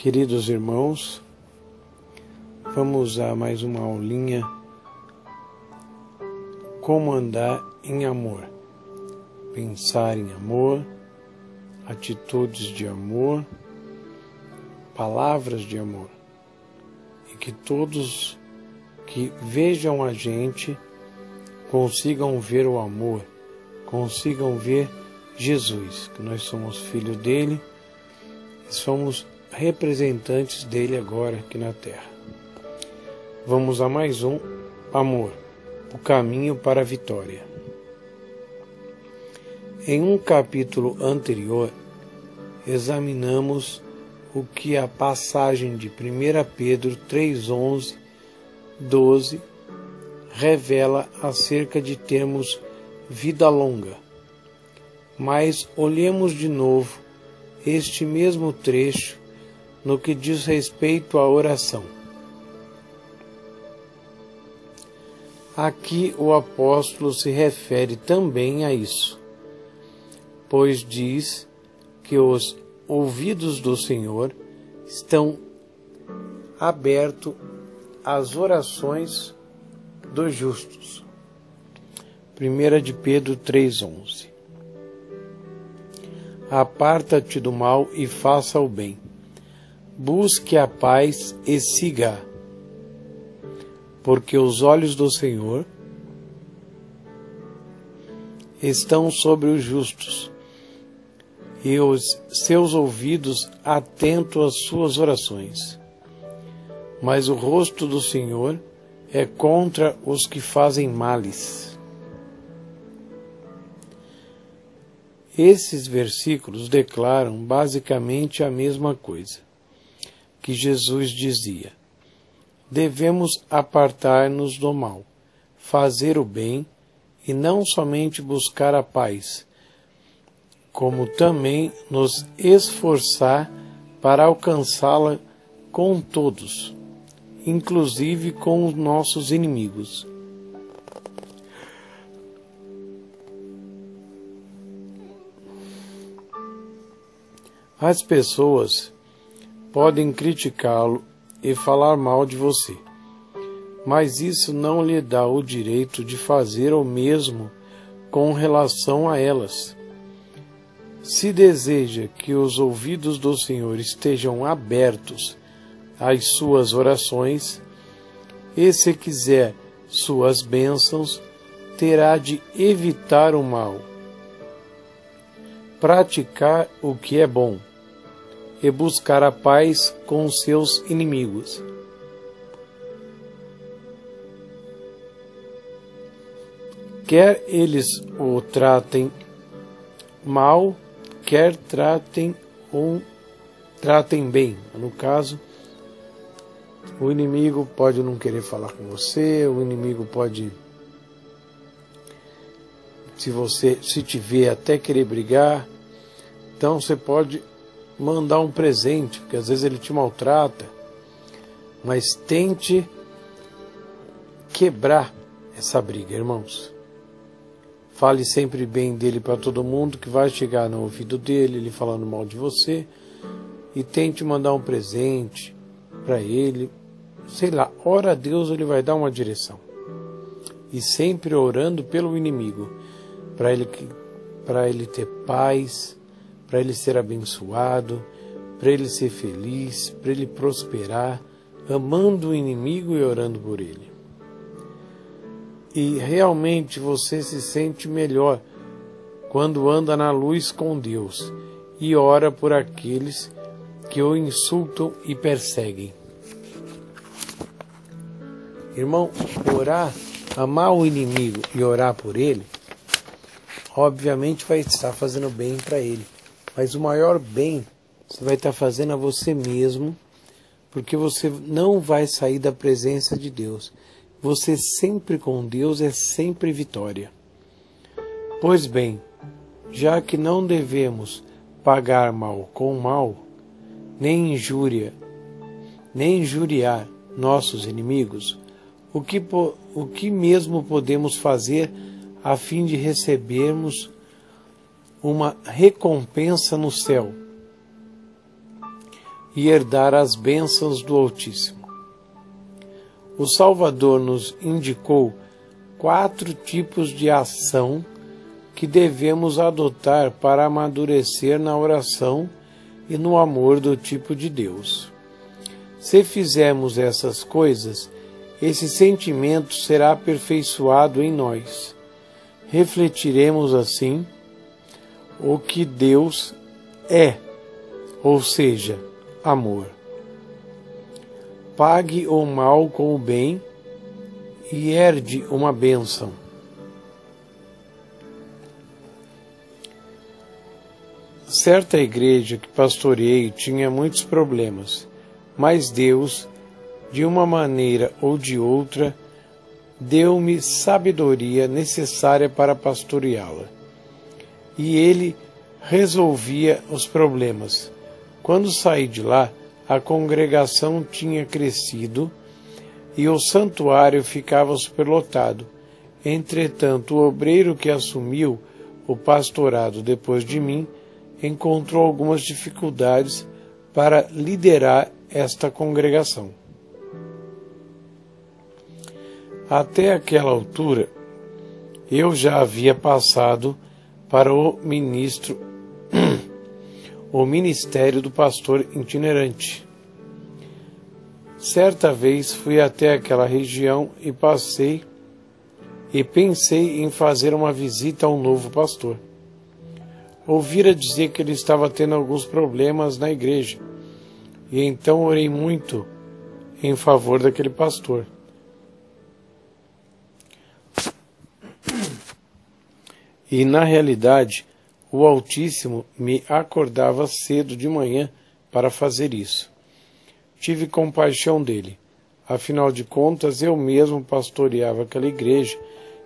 Queridos irmãos, vamos a mais uma aulinha como andar em amor, pensar em amor, atitudes de amor, palavras de amor, e que todos que vejam a gente consigam ver o amor, consigam ver Jesus, que nós somos filhos dele e somos representantes dele agora aqui na terra. Vamos a mais um amor, o caminho para a vitória. Em um capítulo anterior, examinamos o que a passagem de 1 Pedro 3:11, 12 revela acerca de termos vida longa. Mas olhemos de novo este mesmo trecho no que diz respeito à oração. Aqui o apóstolo se refere também a isso, pois diz que os ouvidos do Senhor estão abertos às orações dos justos. 1 de Pedro 3:11. Aparta-te do mal e faça o bem. Busque a paz e siga, porque os olhos do Senhor estão sobre os justos e os seus ouvidos atentos às suas orações. Mas o rosto do Senhor é contra os que fazem males. Esses versículos declaram basicamente a mesma coisa que Jesus dizia. Devemos apartar-nos do mal, fazer o bem e não somente buscar a paz, como também nos esforçar para alcançá-la com todos, inclusive com os nossos inimigos. As pessoas podem criticá-lo e falar mal de você, mas isso não lhe dá o direito de fazer o mesmo com relação a elas. Se deseja que os ouvidos do Senhor estejam abertos às suas orações, e se quiser suas bênçãos, terá de evitar o mal, praticar o que é bom e buscar a paz com seus inimigos. Quer eles o tratem mal, quer tratem bem. No caso, o inimigo pode não querer falar com você, o inimigo pode, se te ver, até querer brigar. Então você pode mandar um presente, porque às vezes ele te maltrata, mas tente quebrar essa briga, irmãos. Fale sempre bem dele para todo mundo, que vai chegar no ouvido dele, ele falando mal de você, e tente mandar um presente para ele, sei lá, ora a Deus, ele vai dar uma direção. E sempre orando pelo inimigo, para ele ter paz, para ele ser abençoado, para ele ser feliz, para ele prosperar, amando o inimigo e orando por ele. E realmente você se sente melhor quando anda na luz com Deus e ora por aqueles que o insultam e perseguem. Irmão, orar, amar o inimigo e orar por ele, obviamente vai estar fazendo bem para ele. Mas o maior bem você vai estar fazendo a você mesmo, porque você não vai sair da presença de Deus. Você sempre com Deus é sempre vitória. Pois bem, já que não devemos pagar mal com mal, nem injuriar nossos inimigos, o que mesmo podemos fazer a fim de recebermos uma recompensa no céu? e herdar as bênçãos do Altíssimo. O Salvador nos indicou 4 tipos de ação que devemos adotar para amadurecer na oração e no amor do tipo de Deus. Se fizermos essas coisas, esse sentimento será aperfeiçoado em nós. Refletiremos assim o que Deus é, ou seja, amor. Pague o mal com o bem e herde uma bênção. Certa igreja que pastoreei tinha muitos problemas, mas Deus, de uma maneira ou de outra, deu-me sabedoria necessária para pastoreá-la. E Ele resolvia os problemas. Quando saí de lá, a congregação tinha crescido e o santuário ficava superlotado. Entretanto, o obreiro que assumiu o pastorado depois de mim encontrou algumas dificuldades para liderar esta congregação. Até aquela altura, eu já havia passado para o ministério do pastor itinerante. Certa vez fui até aquela região e pensei em fazer uma visita ao novo pastor. Ouvira dizer que ele estava tendo alguns problemas na igreja, e então orei muito em favor daquele pastor. E, na realidade, o Altíssimo me acordava cedo de manhã para fazer isso. Tive compaixão dele. Afinal de contas, eu mesmo pastoreava aquela igreja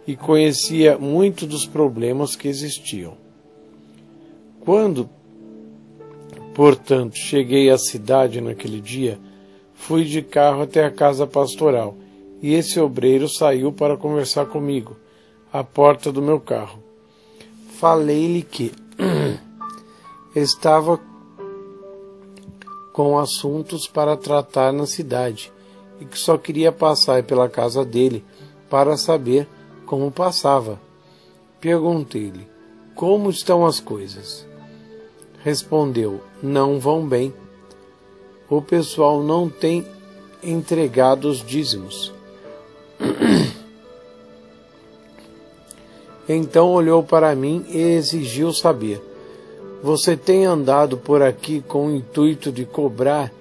e conhecia muito dos problemas que existiam. Quando, portanto, cheguei à cidade naquele dia, fui de carro até a casa pastoral, e esse obreiro saiu para conversar comigo, à porta do meu carro. Falei-lhe que estava com assuntos para tratar na cidade e que só queria passar pela casa dele para saber como passava. Perguntei-lhe, como estão as coisas? Respondeu, não vão bem. O pessoal não tem entregado os dízimos. Então olhou para mim e exigiu saber, você tem andado por aqui com o intuito de cobrar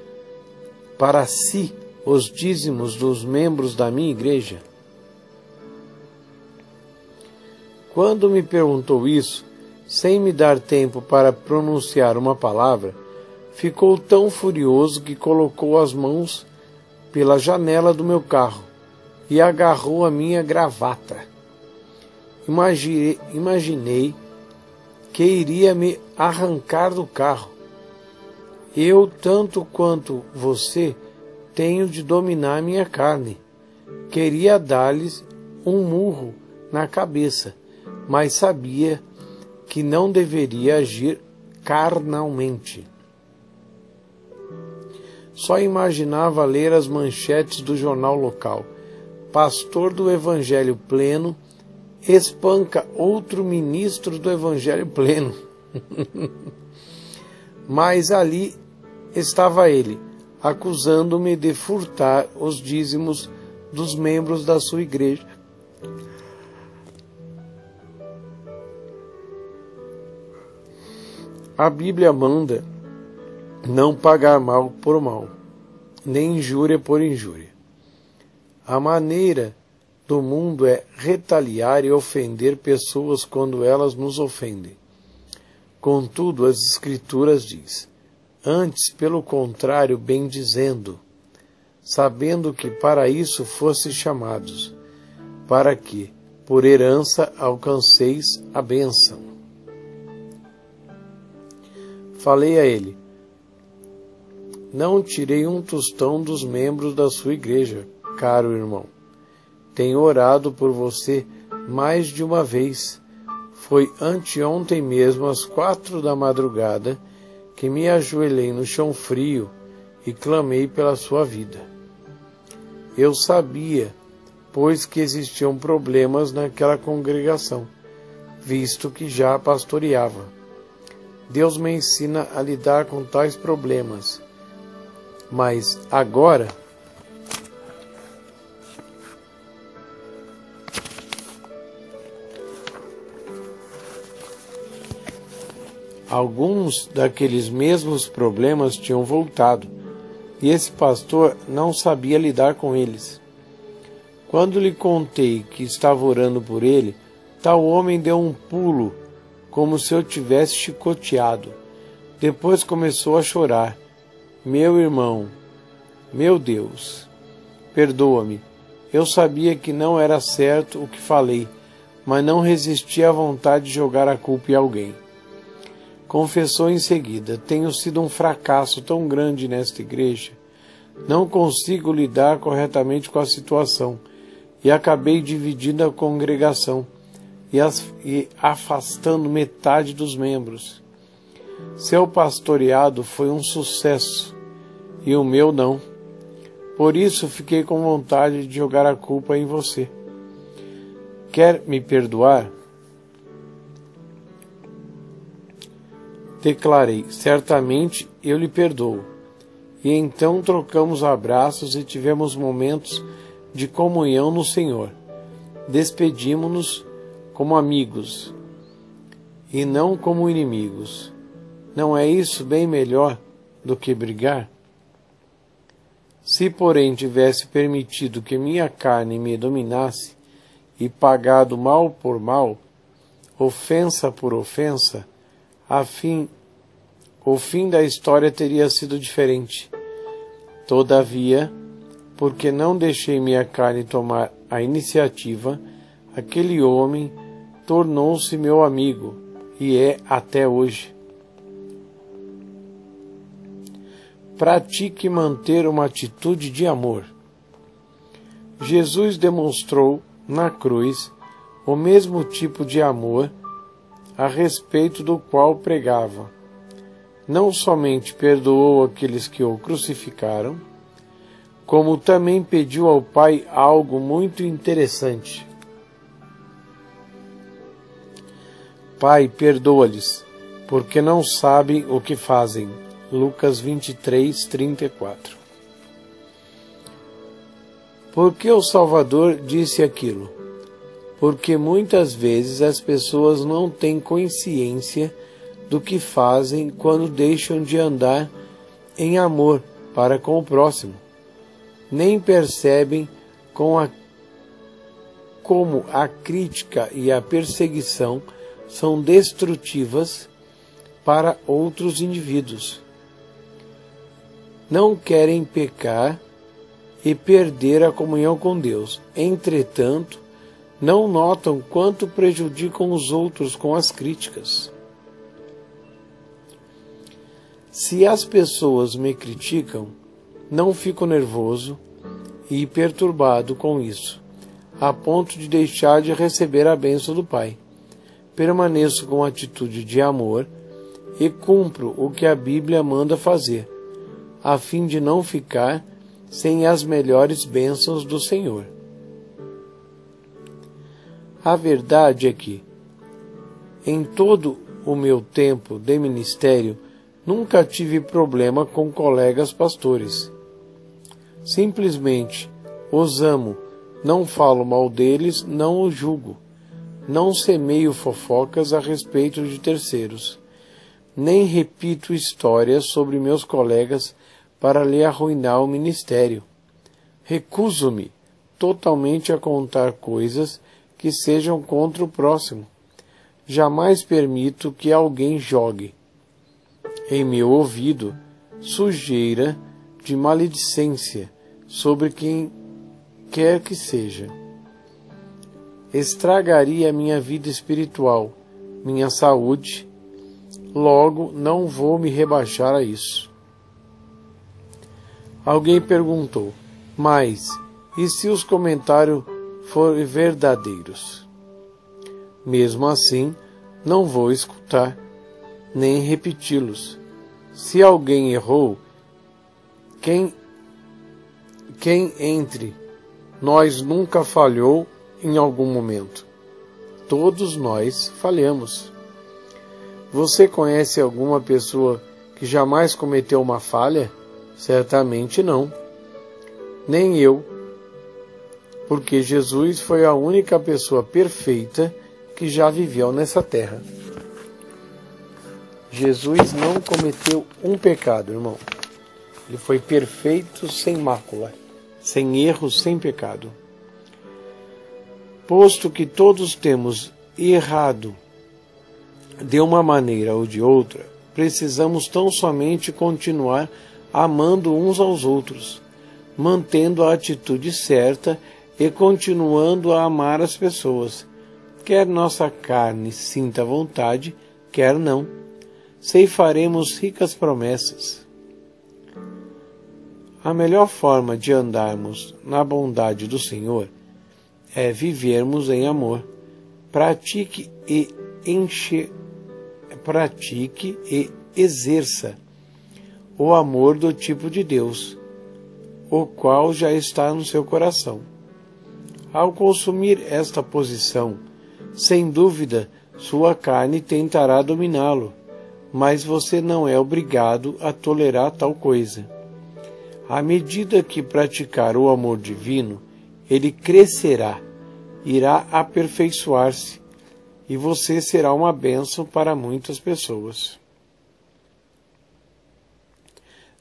para si os dízimos dos membros da minha igreja? Quando me perguntou isso, sem me dar tempo para pronunciar uma palavra, ficou tão furioso que colocou as mãos pela janela do meu carro e agarrou a minha gravata. Imaginei que iria me arrancar do carro. Eu, tanto quanto você, tenho de dominar minha carne. Queria dar-lhes um murro na cabeça, mas sabia que não deveria agir carnalmente. Só imaginava ler as manchetes do jornal local. Pastor do Evangelho Pleno espanca outro ministro do Evangelho Pleno. Mas ali estava ele, acusando-me de furtar os dízimos dos membros da sua igreja. A Bíblia manda não pagar mal por mal, nem injúria por injúria. A maneira do mundo é retaliar e ofender pessoas quando elas nos ofendem. Contudo, as Escrituras diz, antes, pelo contrário, bendizendo, sabendo que para isso fosse chamados, para que, por herança, alcanceis a bênção. Falei a ele, não tirei um tostão dos membros da sua igreja, caro irmão. Tenho orado por você mais de uma vez. Foi anteontem mesmo, às 4 da madrugada, que me ajoelhei no chão frio e clamei pela sua vida. Eu sabia, pois, que existiam problemas naquela congregação, visto que já a pastoreava. Deus me ensina a lidar com tais problemas, mas agora alguns daqueles mesmos problemas tinham voltado, e esse pastor não sabia lidar com eles. Quando lhe contei que estava orando por ele, tal homem deu um pulo, como se eu tivesse chicoteado. Depois começou a chorar. Meu irmão, meu Deus, perdoa-me. Eu sabia que não era certo o que falei, mas não resisti à vontade de jogar a culpa em alguém. Confessou em seguida: tenho sido um fracasso tão grande nesta igreja. Não consigo lidar corretamente com a situação e acabei dividindo a congregação e afastando metade dos membros. Seu pastoreado foi um sucesso e o meu não. Por isso fiquei com vontade de jogar a culpa em você. Quer me perdoar? Declarei: certamente eu lhe perdoo. E então trocamos abraços e tivemos momentos de comunhão no Senhor. Despedimos-nos como amigos e não como inimigos. Não é isso bem melhor do que brigar? Se, porém, tivesse permitido que minha carne me dominasse e pagado mal por mal, ofensa por ofensa, o fim da história teria sido diferente. Todavia, porque não deixei minha carne tomar a iniciativa, aquele homem tornou-se meu amigo e é até hoje. Pratique manter uma atitude de amor. Jesus demonstrou na cruz o mesmo tipo de amor a respeito do qual pregava. Não somente perdoou aqueles que o crucificaram, como também pediu ao Pai algo muito interessante. Pai, perdoa-lhes, porque não sabem o que fazem. Lucas 23, 34. Por que o Salvador disse aquilo? Porque muitas vezes as pessoas não têm consciência do que fazem quando deixam de andar em amor para com o próximo. Nem percebem como a crítica e a perseguição são destrutivas para outros indivíduos. Não querem pecar e perder a comunhão com Deus. Entretanto, não notam quanto prejudicam os outros com as críticas. Se as pessoas me criticam, não fico nervoso e perturbado com isso, a ponto de deixar de receber a bênção do Pai. Permaneço com atitude de amor e cumpro o que a Bíblia manda fazer, a fim de não ficar sem as melhores bênçãos do Senhor. A verdade é que, em todo o meu tempo de ministério, nunca tive problema com colegas pastores. Simplesmente os amo, não falo mal deles, não os julgo, não semeio fofocas a respeito de terceiros, nem repito histórias sobre meus colegas para lhe arruinar o ministério. Recuso-me totalmente a contar coisas que sejam contra o próximo. Jamais permito que alguém jogue em meu ouvido sujeira de maledicência sobre quem quer que seja. Estragaria minha vida espiritual, minha saúde, logo não vou me rebaixar a isso. Alguém perguntou: mas e se os comentários forem verdadeiros? Mesmo assim, não vou escutar, nem repeti-los. Se alguém errou, Quem entre nós nunca falhou em algum momento? Todos nós falhamos. Você conhece alguma pessoa que jamais cometeu uma falha? Certamente não. Nem eu. Porque Jesus foi a única pessoa perfeita que já viveu nessa terra. Jesus não cometeu um pecado, irmão. Ele foi perfeito, sem mácula, sem erro, sem pecado. Posto que todos temos errado de uma maneira ou de outra, precisamos tão somente continuar amando uns aos outros, mantendo a atitude certa e continuando a amar as pessoas, quer nossa carne sinta vontade, quer não. Ceifaremos ricas promessas. A melhor forma de andarmos na bondade do Senhor é vivermos em amor. Pratique e exerça o amor do tipo de Deus, o qual já está no seu coração. Ao consumir esta posição, sem dúvida, sua carne tentará dominá-lo, mas você não é obrigado a tolerar tal coisa. À medida que praticar o amor divino, ele crescerá, irá aperfeiçoar-se, e você será uma bênção para muitas pessoas.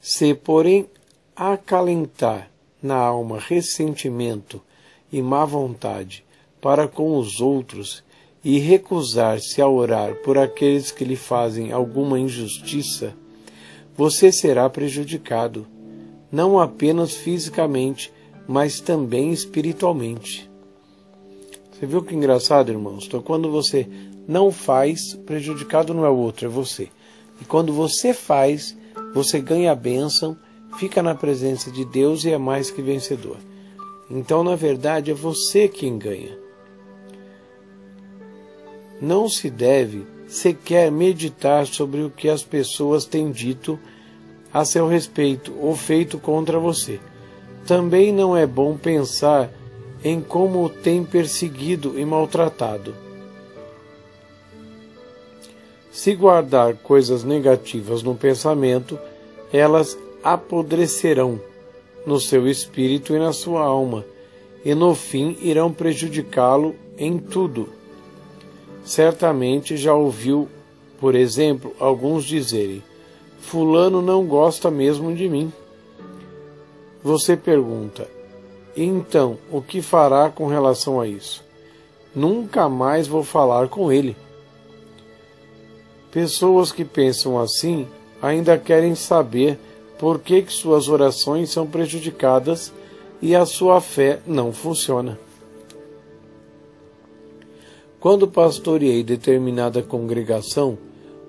Se, porém, acalentar na alma ressentimento e má vontade para com os outros e recusar-se a orar por aqueles que lhe fazem alguma injustiça, você será prejudicado, não apenas fisicamente, mas também espiritualmente. Você viu que engraçado, irmãos? Então, quando você não faz, prejudicado não é o outro, é você. E quando você faz, você ganha a bênção, fica na presença de Deus e é mais que vencedor. Então, na verdade, é você quem ganha. Não se deve sequer meditar sobre o que as pessoas têm dito a seu respeito ou feito contra você. Também não é bom pensar em como o tem perseguido e maltratado. Se guardar coisas negativas no pensamento, elas apodrecerão no seu espírito e na sua alma, e no fim irão prejudicá-lo em tudo. Certamente já ouviu, por exemplo, alguns dizerem: fulano não gosta mesmo de mim. Você pergunta: então, o que fará com relação a isso? Nunca mais vou falar com ele. Pessoas que pensam assim ainda querem saber por que suas orações são prejudicadas e a sua fé não funciona. Quando pastoreei determinada congregação,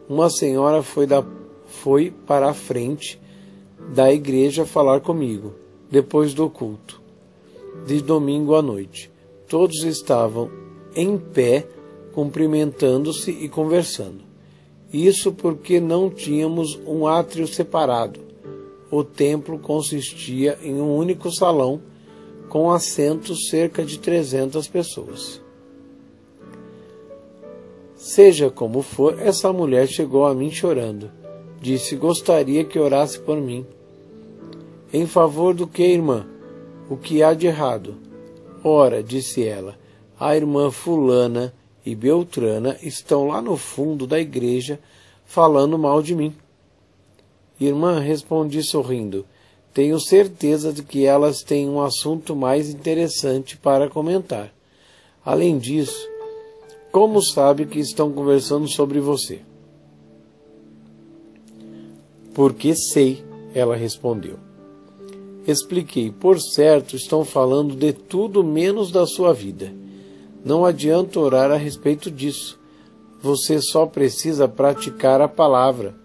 uma senhora foi para a frente da igreja falar comigo, depois do culto, de domingo à noite. Todos estavam em pé, cumprimentando-se e conversando. Isso porque não tínhamos um átrio separado. O templo consistia em um único salão, com assentos cerca de 300 pessoas. Seja como for, essa mulher chegou a mim chorando. Disse: gostaria que orasse por mim. Em favor do que, irmã? O que há de errado? Ora, disse ela, a irmã fulana e Beltrana estão lá no fundo da igreja falando mal de mim. Irmã, respondi sorrindo, tenho certeza de que elas têm um assunto mais interessante para comentar. Além disso, como sabe que estão conversando sobre você? Porque sei, ela respondeu. Expliquei, por certo, estão falando de tudo menos da sua vida. Não adianta orar a respeito disso. Você só precisa praticar a palavra,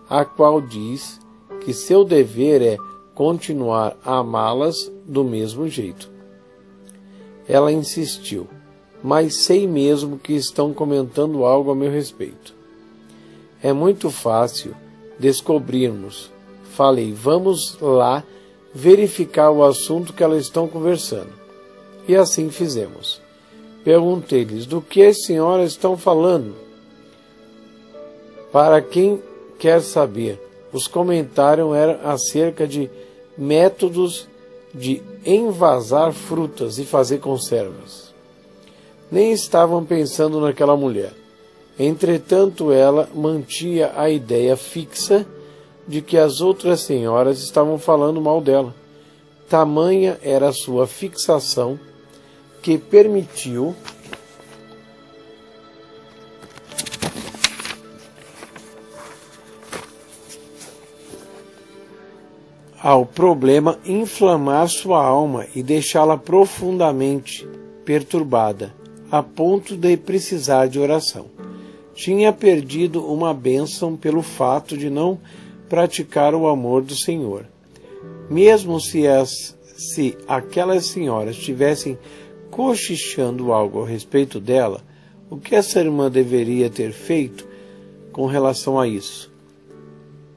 a qual diz que seu dever é continuar a amá-las do mesmo jeito. Ela insistiu, mas sei mesmo que estão comentando algo a meu respeito. É muito fácil descobrirmos Falei, vamos lá verificar o assunto que elas estão conversando. E assim fizemos. Perguntei-lhes, do que as senhoras estão falando? Para quem quer saber, os comentários eram acerca de métodos de envasar frutas e fazer conservas. Nem estavam pensando naquela mulher. Entretanto, ela mantinha a ideia fixa de que as outras senhoras estavam falando mal dela. Tamanha era a sua fixação que permitiu ao problema inflamar sua alma e deixá-la profundamente perturbada, a ponto de precisar de oração. Tinha perdido uma bênção pelo fato de não praticar o amor do Senhor. Mesmo se aquelas senhoras estivessem cochichando algo a respeito dela, o que essa irmã deveria ter feito com relação a isso?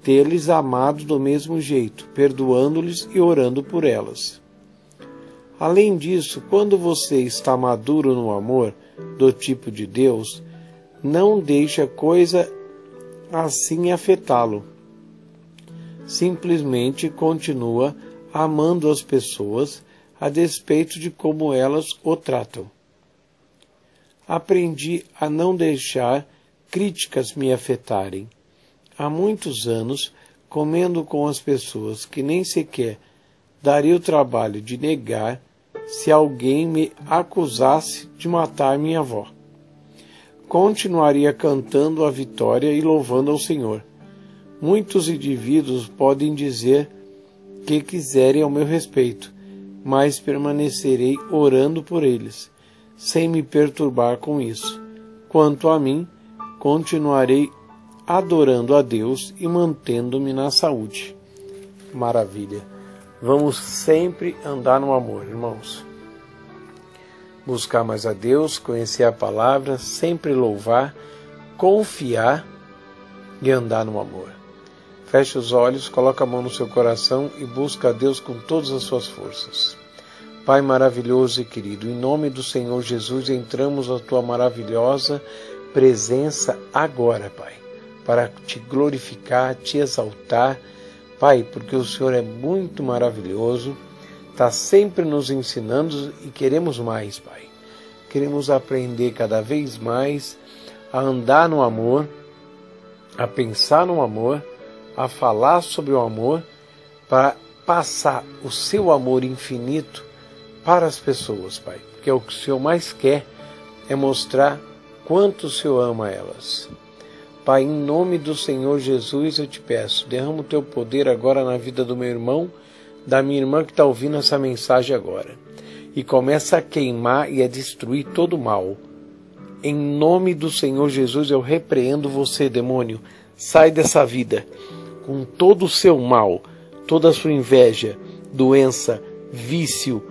Ter-lhes amado do mesmo jeito, perdoando-lhes e orando por elas. Além disso, quando você está maduro no amor do tipo de Deus, não deixa coisa assim afetá-lo. Simplesmente continua amando as pessoas a despeito de como elas o tratam. Aprendi a não deixar críticas me afetarem. Há muitos anos, comendo com as pessoas que nem sequer daria o trabalho de negar se alguém me acusasse de matar minha avó. Continuaria cantando a vitória e louvando ao Senhor. Muitos indivíduos podem dizer que quiserem ao meu respeito, mas permanecerei orando por eles, sem me perturbar com isso. Quanto a mim, continuarei adorando a Deus e mantendo-me na saúde. Maravilha! Vamos sempre andar no amor, irmãos. Buscar mais a Deus, conhecer a palavra, sempre louvar, confiar e andar no amor. Feche os olhos, coloca a mão no seu coração e busca a Deus com todas as suas forças. Pai maravilhoso e querido, em nome do Senhor Jesus, entramos na Tua maravilhosa presença agora, Pai, para te glorificar, te exaltar, Pai, porque o Senhor é muito maravilhoso, está sempre nos ensinando e queremos mais, Pai. Queremos aprender cada vez mais a andar no amor, a pensar no amor, a falar sobre o amor, para passar o seu amor infinito para as pessoas, Pai. Porque o que o Senhor mais quer é mostrar quanto o Senhor ama elas. Pai, em nome do Senhor Jesus, eu te peço, derrama o teu poder agora na vida do meu irmão, da minha irmã que está ouvindo essa mensagem agora. E começa a queimar e a destruir todo o mal. Em nome do Senhor Jesus, eu repreendo você, demônio. Sai dessa vida com todo o seu mal, toda a sua inveja, doença, vício,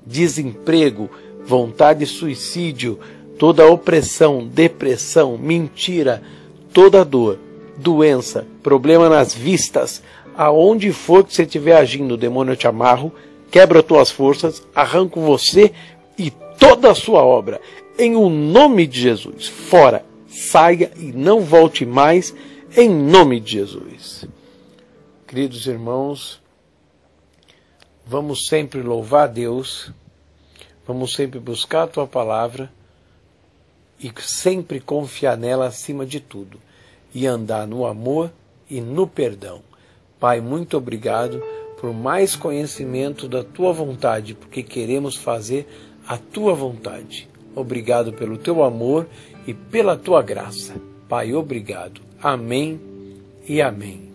desemprego, vontade de suicídio, toda opressão, depressão, mentira, toda dor, doença, problema nas vistas, aonde for que você estiver agindo, demônio, eu te amarro, quebro as tuas forças, arranco você e toda a sua obra, em o nome de Jesus, fora, saia e não volte mais, em nome de Jesus. Queridos irmãos, vamos sempre louvar a Deus, vamos sempre buscar a Tua palavra e sempre confiar nela acima de tudo e andar no amor e no perdão. Pai, muito obrigado por mais conhecimento da Tua vontade, porque queremos fazer a Tua vontade. Obrigado pelo Teu amor e pela Tua graça. Pai, obrigado. Amém e amém.